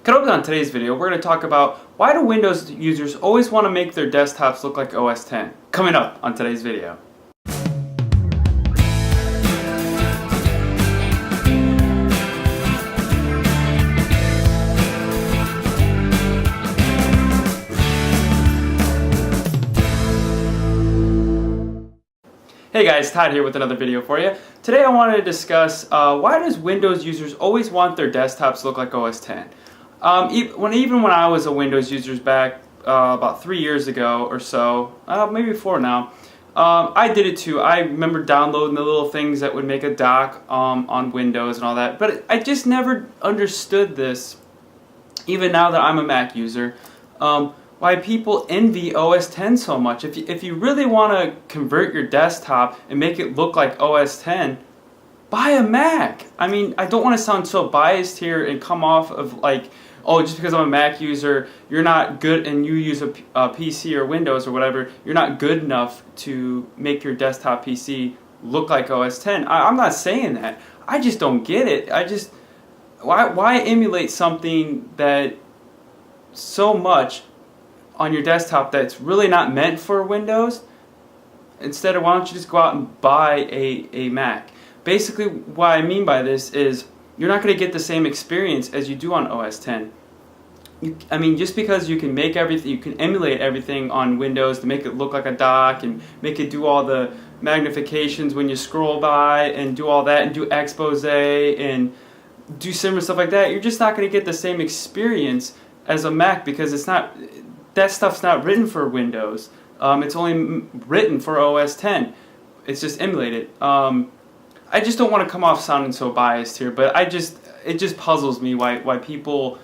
Coming up on today's video, we're going to talk about why do Windows users always want to make their desktops look like OS X. Coming up on today's video. Hey guys, Todd here with another video for you. Today I wanted to discuss why does Windows users always want their desktops to look like OS X. Even when I was a Windows user back about 3 years ago or so, maybe 4 now, I did it too. I remember downloading the little things that would make a dock on Windows and all that, but I just never understood this, even now that I'm a Mac user, why people envy OS X so much. If you really want to convert your desktop and make it look like OS X, buy a Mac. I mean, I don't want to sound so biased here and come off of like, oh, just because I'm a Mac user, you're not good and you use a PC or Windows or whatever, you're not good enough to make your desktop PC look like OS X. I'm not saying that. I just don't get it. Why emulate something that so much on your desktop that's really not meant for Windows? Instead of, why don't you just go out and buy a Mac? Basically, what I mean by this is you're not going to get the same experience as you do on OS X. I mean, just because you can make everything, you can emulate everything on Windows to make it look like a dock and make it do all the magnifications when you scroll by and do all that and do expose and do similar stuff like that, you're just not going to get the same experience as a Mac because it's not. That stuff's not written for Windows. It's only written for OS X. It's just emulated. I just don't want to come off sounding so biased here, but it just puzzles me why people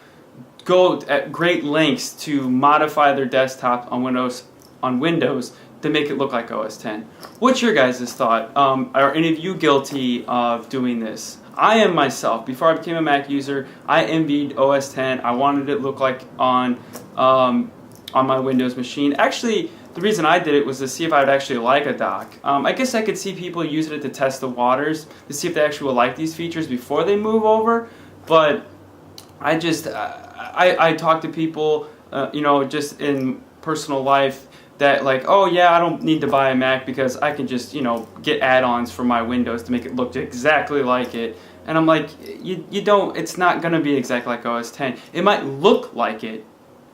go at great lengths to modify their desktop on Windows to make it look like OS X. What's your guys' thought? Are any of you guilty of doing this? I am myself. Before I became a Mac user, I envied OS X. I wanted it to look like on my Windows machine. Actually, the reason I did it was to see if I would actually like a dock. I guess I could see people using it to test the waters, to see if they actually would like these features before they move over, but I talk to people, just in personal life that like, oh yeah, I don't need to buy a Mac because I can just, get add-ons for my Windows to make it look exactly like it. And I'm like, you don't, it's not going to be exactly like OS X. It might look like it,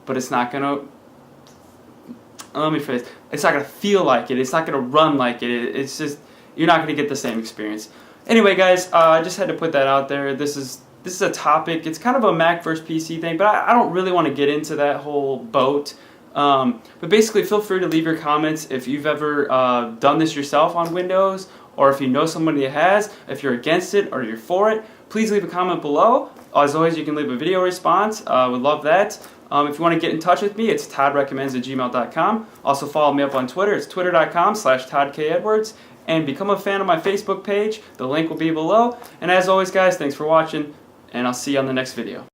but it's not going to, it's not going to feel like it. It's not going to run like it. It's just, you're not going to get the same experience. Anyway, guys, I just had to put that out there. This is a topic. It's kind of a Mac versus PC thing, but I don't really want to get into that whole boat. But basically, feel free to leave your comments if you've ever done this yourself on Windows, or if you know somebody that has, if you're against it or you're for it. Please leave a comment below. As always, you can leave a video response. Would love that. If you want to get in touch with me, it's toddrecommends@gmail.com. Also follow me up on Twitter. It's twitter.com/ToddKEdwards. And become a fan of my Facebook page. The link will be below. And as always, guys, thanks for watching, and I'll see you on the next video.